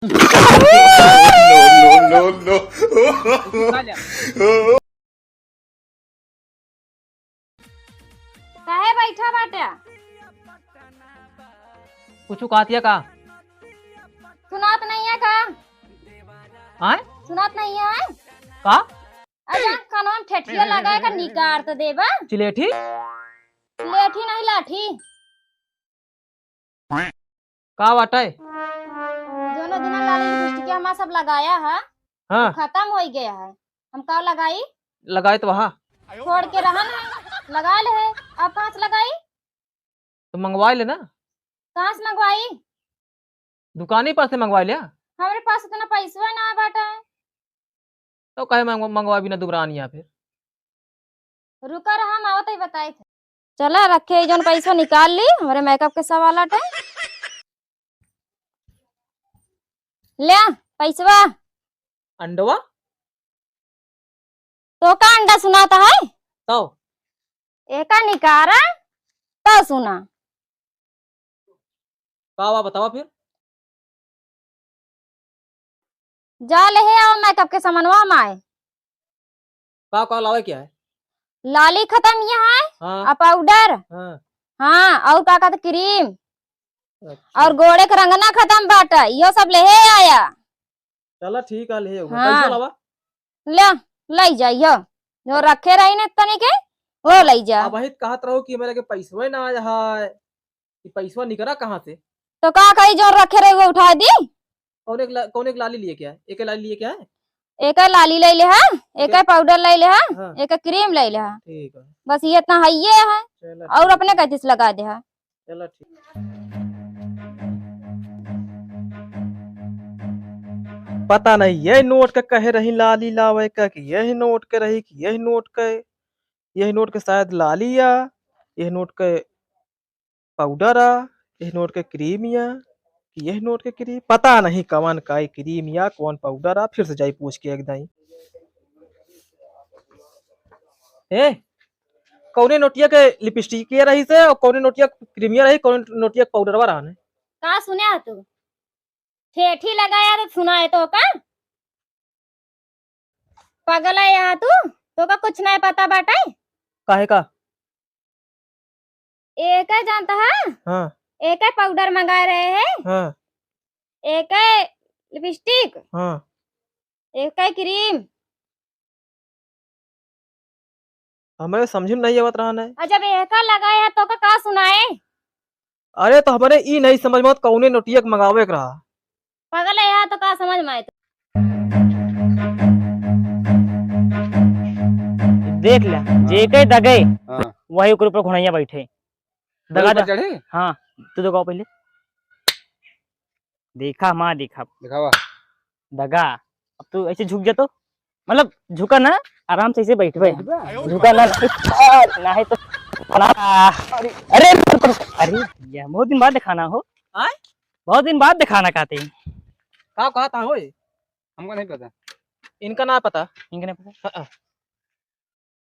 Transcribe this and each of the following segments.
No, no, no. काहे बैठा बाटा? कुछ कहतिया का सुनात नहीं है का? आय सुनात नहीं है? का अजा कानवा में ठेठिया लगाए का निकार तो देबा। चिलेठी लेठी नहीं लाठी। का बाटे? दोनों दिन लाली लिपस्टिक हमारा सब लगाया है, हाँ खत्म हो गया है। हम का लगाई? लगाए तो वहाँ छोड़ के रहा नहीं, लगा ले है। अब कहाँ से लगाई? तो मंगवा ले ना, कहाँ से मंगवाई? दुकानी पर से मंगवा लिया। हमारे पास इतना पैसा ना बाटा है। तो कहे मंगवा भी ना दुबरानिया फिर। रुका रहा, हम आवत ही बताए थे। चला रखे जोन पैसा निकाल ली, हमारे मेकअप के सवाल है। ले पैसवा। अंडवा तो का अंडा सुनाता है? तो एका निकारा तो सुना। का बा बतावा फिर। जा ले है आओ मेकअप के सामानवा हम आए। का लावे क्या है? लाली खत्म यहाँ है, हाँ पाउडर, हाँ हाँ और का क्रीम अच्छा। और गोड़े का रंगना खत्म बाटा, यो सब ले आया। चला ठीक है ले हाँ। पैसा लावा। ले ले जाइयो, जो रखे रही ने तने के वो ले जा। अब हित कहत रहो कि मेरे के पैसवा ना आया है, कि पैसवा निकला कहाँ से? तो का कही जो रखे रहे वो उठा दी। कौन एक लाली लिए क्या है? एक लाली लिए क्या है? एक लाली ले ले है, एक पाउडर ले ले है, हाँ एक क्रीम ले ले है। ठीक है बस ये इतना है ये है। चला और अपने कैसे लगा दे है। चला ठीक। पता नहीं ये नोट का कहे रही लाली लावे का, कि यही नोट के रही, कि यही नोट के शायद लाली या यही नोट के पाउडर आ, यही नोट के क्रीम या कि यही नोट के क्रीम, पता नहीं कौन का क्रीम या कौन पाउडर आ। फिर से जाई पूछ के एकदम। ए कौने नोटिया के लिपस्टिक ये रही से, और कौने नोटिया क्रीमिया रही, कौन नोटिया पाउडरवा रहने। का सुने तू? ठेठी लगाया तो सुनाए तो का? पागल है यहाँ तो का कुछ नहीं पता बाटा। काहे का? एक है जानता है, हाँ एक है पाउडर मंगा रहे हैं, हाँ एक है लिपस्टिक, हाँ एक है क्रीम। हमें समझ में नहीं आवत रहा है। और जब एक लगाया तो का सुनाए? अरे तो हमारे ई नहीं समझ में कौने नोटिया के मंगावे के रहा। पागल है यहाँ तो का समझ में आए? देख ले जे के दगे वही ऊपर ऊपर घोड़ैया बैठे दगा ऊपर चढ़े। हाँ तू तो पहले देखा माँ देखा दिखावा दगा। अब तू ऐसे झुक जा तो मतलब झुका ना, आराम से ऐसे बैठ भाई, झुका ना ना है तो अरे अरे ये बहुत दिन बाद दिखाना हो। आय? बहुत दिन बाद दिखाना कहते हैं। का कहा था होए? हमको नहीं पता। इनका ना पता। इनके नहीं पता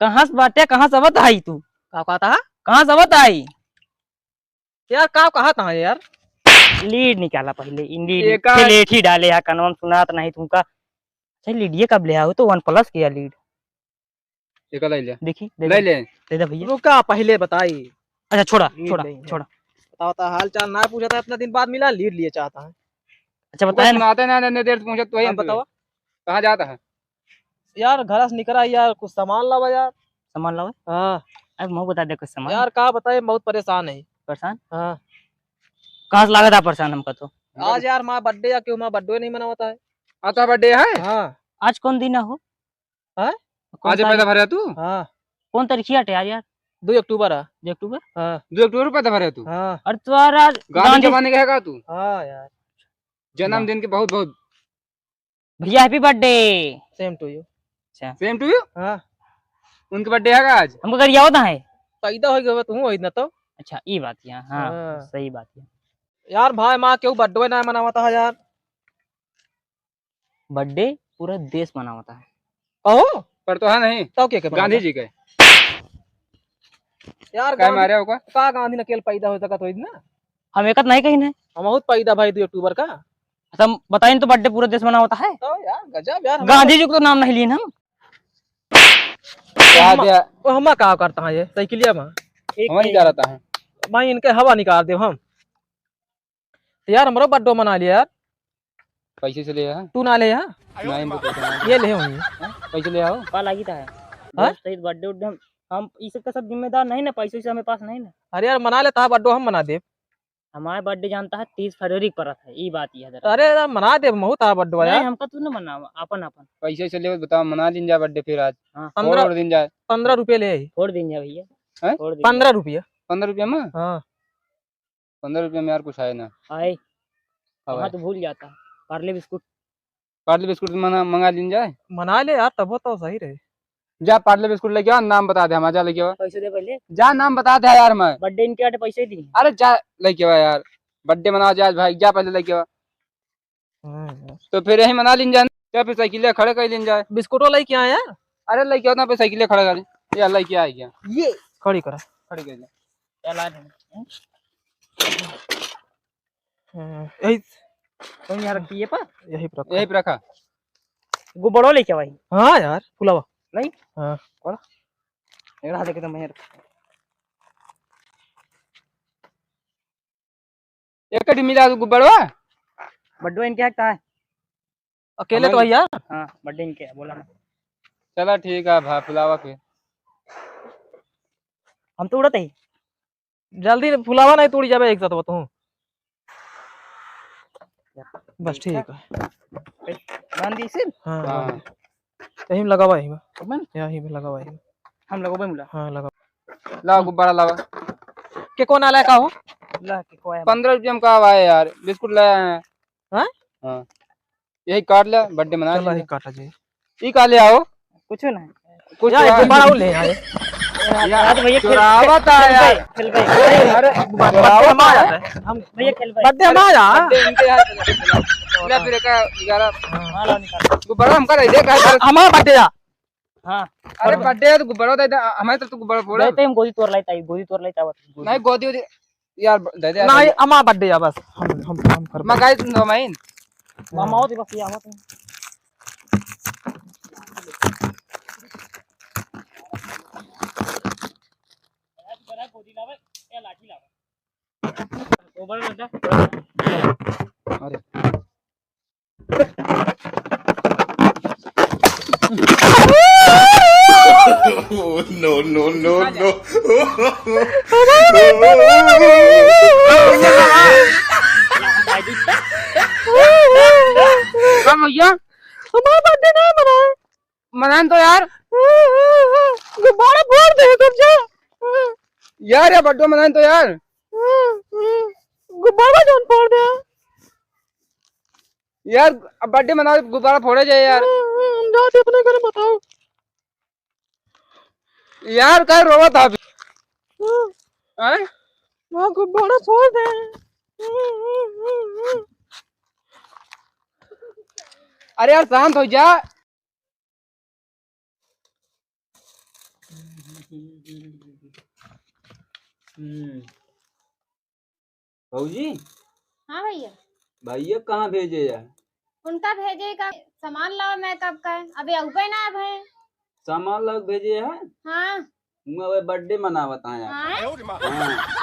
कहाँ से बाटे, कहाँ से आवत आई तू? का कहा था? कहाँ से आवत आई? यार का कहा था यार? लीड निकाला पहले, एक लेठी डाले है कनवा में सुनात नहीं तुमका। अच्छा लीडिये कब ले आओ? तो OnePlus किया लीड एक ले ले देखी ले ले। दे दे भैया। रुका पहले बताई। अच्छा छोड़ा लीड छोड़ा नहीं है। छोड़ा। बताओ था हाल चाल ना पूछा था, इतना दिन बाद मिला, लीड लिए चाहता है। अच्छा बताया ना। सुनाते ना इतने देर से पूछा तो अब बताओ कहाँ जाता है? यार घर से निकला यार, कुछ सामान लावा यार। सामान लाओ। हाँ अब मैं बता दे कुछ सामान। यार का बताए, बहुत परेशान है। परेशान हाँ कहाँ से लगा था परेशान हमका तो? आज यार माँ बर्थडे या क्यों, माँ बर्थडे नहीं मनाता है। आता बर्थडे है। हाँ आज कौन दिन है हो? हाँ? कौन आज तारीख- पैदा भरे तू? हाँ कौन तारीख है आज यार? 2 अक्टूबर है। 2 अक्टूबर। हाँ 2 अक्टूबर पैदा भरे तू? हाँ और तुम्हारा गांधी जमाने का है तू? हाँ यार जन्मदिन के बहुत बहुत भैया happy birthday. Same to you. Same to you. हाँ उनके बर्थडे है आज। हमको कर याद है। पैदा हो गया तू हो ना तो। अच्छा ये बात है। हाँ हाँ। सही बात है। यार भाई माँ क्यों बर्थडे ना मनाता है यार? बर्थडे पूरा देश मनाता है। कहो पर तो है नहीं तो क्या गांधी जी के यार क्या मारे होगा? का गांधी ने अकेले पैदा हो सका तो ना। हम एक नहीं कहीं नहीं। हम बहुत पैदा भाई 2 अक्टूबर का। अच्छा बताइए तो बर्थडे पूरे देश मना होता है। तो यार गजब यार गांधी जी को तो नाम नहीं लिए हम। क्या दिया वो हमा का करता है ये साइकिलिया में हमारी क्या रहता है। मैं इनके हवा निकाल दे हम तो यार हमारा बर्थडे मना लिया यार पैसे से ले आ तू ना ले यहाँ नहीं इनको पैसे ना ये ले होंगे पैसे ले आओ। कल लगी था दोस्त सहित बर्थडे उड्डे हम इस सबका सब जिम्मेदार नहीं ना, पैसे से हमें पास नहीं ना। अरे यार मना लेता है बर्थडे हम मना दे हमारे बर्थडे जानता है 30 फरवरी को है, ये बात ये है। अरे यार मना दे महू था बर्थडे नहीं यार हमका तू ना मना अपन अपन पैसे से ले बताओ मना दिन जाए बर्थडे फिर आज। हाँ। 15 दिन जाए 15 रुपये ले आई छोड़ देंगे भैया, हैं? छोड़ देंगे। 15 रुपये 15 रुपये में हाँ 15 रुपये में यार कुछ है ना। आए हाँ वहाँ तो भूल जाता है। पार्ले बिस्कुट पार्ले बिस्कुट मंगा दिन जाए। मना ले यार तब तो सही रहे जा पार्ले बिस्कुट लेके आओ नाम बता दे हमारा जा लेके आओ। पैसे दे पहले, जा नाम बता दे यार मैं। बर्थडे इनके आटे पैसे दिए। अरे जा लेके आओ यार बर्थडे मनाओ जा भाई जा पहले लेके आओ तो फिर यही मना लिन जाए क्या फिर साइकिल खड़े कर लिन जाए। बिस्कुटो लाई क्या यार अरे लेके आओ ना फिर साइकिल खड़े कर ये लेके आ गया ये खड़ी करा खड़ी कर ले। चला यही तुम यहाँ रखिए पर यही पर यही पे रखा गुब्बारों लेके भाई। हाँ यार फुलावा नहीं हाँ एक हाथ लेके तुम यहाँ एक मिला गुब्बारा बर्थडे इनके है है। अकेले तो है यार हाँ बर्थडे इनके है बोला ना। चला ठीक है भा फुलावा फिर हम तो उड़ते ही जल्दी फुलावा नहीं तोड़ी जावे एक साथ बताऊं बस ठीक है गांधी सिर्फ हाँ हाँ यही में लगावा यही में मन यही में लगावा यही में हम लोगों पे मिला हाँ लगा लाओ गुब्बारा लावा के कौन आला का हो ला के कोया 15 रुपये में कहा है यार बिस्कुट लाया है। हाँ? हाँ यही काट ले बर्थडे मना चला ही ले काटा जी ई का ले आओ कुछ ना कुछ यार एक बार और ले आए यार भैया चुरावत है यार खेल भाई अरे बर्थडे हम आ जाते हैं हम भैया खेल भाई बर्थडे हम आ जा बर्थडे इनके यार ले फिर का 11 हां ला निकाल गुब्बारा हम कर दे का हमारा बर्थडे जा हां अरे बर्थडे है तो गुब्बारा दे दे हमें तो गुब्बारा फोड़ देते हम गोदी तोड़ लाइता गोदी तोड़ लाइता नहीं गोदी यार दे दे नहीं हमारा बर्थडे जा बस हम कर मगाई दो माइन मामा हो बस ये आवत गोदी लावे या लाठी लावे ओवर बेटा। अरे Oh, no, no, no, no. कम भैया हमारा बर्थडे नहीं मनाए मनान तो यार गुब्बारा फोड़ दे तुम जा यार ये बर्थडे मनान तो यार गुब्बारा जोन फोड़ दे यार अब बर्थडे मनाओ गुब्बारा फोड़े जाए यार जाते अपने घर बताओ यार क्या रोवा था अभी हैं? वहाँ गुब्बारा फोड़ दे अरे यार शांत हो जा भाजी हाँ भैया भैया कहाँ भेजे यार उनका भेजेगा सामान लाओ मेकअप का अभी अहुपे ना अब है। सामान लग भेजे है हाँ हुआ बर्थडे मनावत है यार हाँ हाँ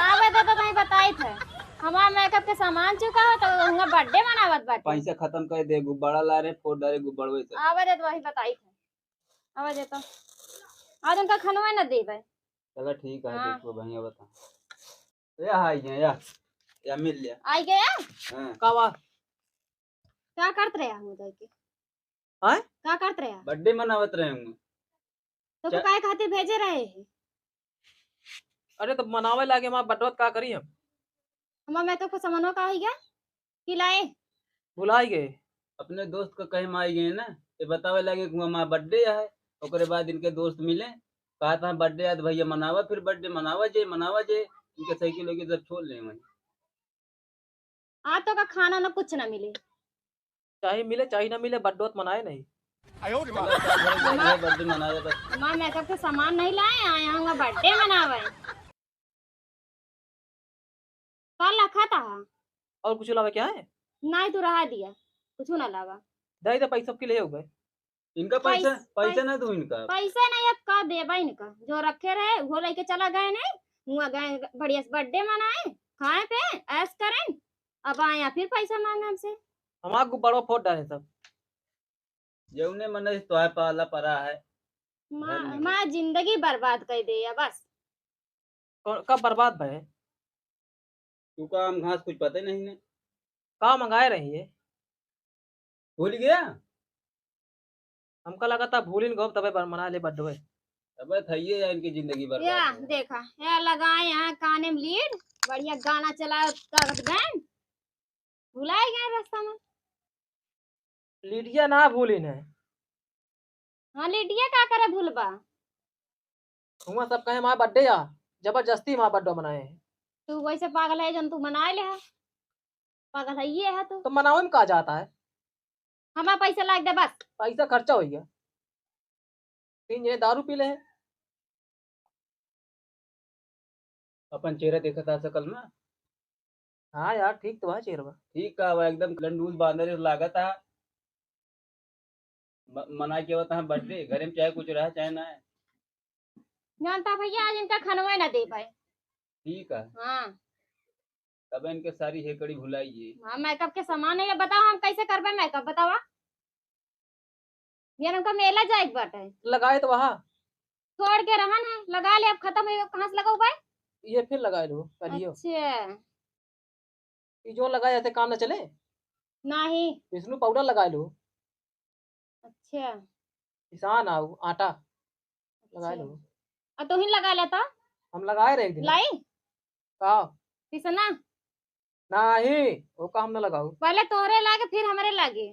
आवे तो नहीं बताई थे हमारा मेकअप के सामान चुका हो तो उनका बर्थडे मनावत बाटे। पैसा खत्म कर दे गुब्बारा ला रहे फोड़ डाले गुब्बारे से आवे दे तो वही बताई थे आवे दे तो आज उनका खनवा न देवे। चलो ठीक है हाँ। देखो भैया बता या हाय या मिल लिया आई गया हाँ कावा क्या करते रहे हम उधर के हाँ? क्या करते रहे बर्थडे मनावत रहे होंगे तो काय खातिर भेजे रहे हैं अरे तो मनावे लागे हमारा बर्थडे का करी हम हमारा मेकअप का सामान का हो गया खिलाए भुलाई गए अपने दोस्त को कहीं माई गए ना ये बतावे लगे कि हमारा बर्थडे है ओकरे बाद इनके दोस्त मिले कहा था बर्थडे है तो भैया मनावा फिर बर्थडे मनावा जे इनके साइकिल होगी सब छोड़ ले वहीं आज तो का खाना ना कुछ ना मिले चाहे मिले चाहे ना मिले बर्थडे मनाए नहीं बर्थडे मनावे बस हमारा मेकअप के सामान नहीं लाए आए हम बर्थडे मनावे कल रखा था और कुछ अलावा क्या है नहीं तू रहा दिया कुछ ना लावा। दे दे पैसा के ले हो गए। इनका पैसा पैसा पैसा- ना दो इनका। पैसा नहीं अब का देबा इनका जो रखे रहे वो लेके चला गए नहीं हुआ गए बढ़िया से बर्थडे मनाए खाए पे ऐश करें अब आया फिर पैसा मांगे हमसे। हमारा गुब्बारा फोड़ डाले सब। जौने मन तो है पाला परा है। माँ जिंदगी बर्बाद कर दिया बस। कब बर्बाद भय? तू का आम घास कुछ पता नहीं ने। कहाँ मंगाए रही है? भूल गया। हमका लगा था भूलिन गो तबे मना ले बर्थडे। अब थइए या इनकी जिंदगी या बर्बाद है। देखा या लगाए यहाँ काने में लीड बढ़िया गाना चलाए कागज गए भुलाए गए रास्ता में। लीडिया ना भूलिन है। हाँ लिटिया का करे भूलबा। हुआ सब कहे हमारा बर्थडे आ जबरदस्ती हमारा बर्थडे मनाए हैं। तू वैसे पागल है जन तू मना ले है पागल है ये है तू। तो मनावे में कहा जाता है? हमारा पैसा लाग दे बस। पैसा खर्चा हो गया। 3 जने दारू पी ले हैं। अपन चेहरा देखा था सकल में। हाँ यार ठीक तो है चेहरा। ठीक का हुआ एकदम लंडूस बांधर लागत है। मना के होता है बर्थडे घर में चाहे कुछ रहा चाहे ना है। जानता भैया आज इनका खनवा ना दे पाए। ठीक है हाँ तब इनके सारी हेकड़ी भुलाइए। हाँ मेकअप के सामान है बताओ हम कैसे करबे मेकअप बतावा। यार हमका मेला जाए बाटे लगाए तो वहाँ छोड़ के रहन है लगा ले अब खत्म है कहाँ से लगाऊ भाई। ये फिर लगाए लो करियो। अच्छा ये जो लगाए ऐसे काम न चले। नहीं विष्णु पाउडर लगाए लो। अच्छा किसान आओ आटा लगाए लो। और तू ही लगा लेता हम लगाए रहे एक दिन। लाई का किसना नहीं वो का हम न लगाओ। पहले तोहरे लागे फिर हमारे लागे।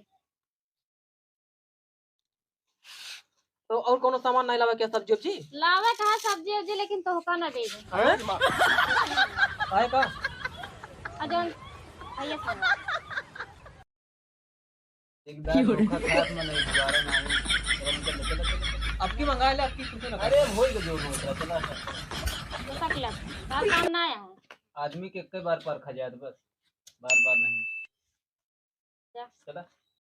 तो और कोनो सामान नहीं लावे क्या सब्जी उब्जी? लावे कहा सब्जी उब्जी लेकिन तोहका ना दे दे। हैं? काहे का? अजन भैया सामान एक दाल धोखा खात में नहीं दोबारा ना हो। अब की मंगाए ले अब की तुमसे लगा। अरे हो गया जो हो चला तो सकला बात काम ना आया है। आदमी के कई बार पर खा जाए बस बार बार नहीं। जा। चला।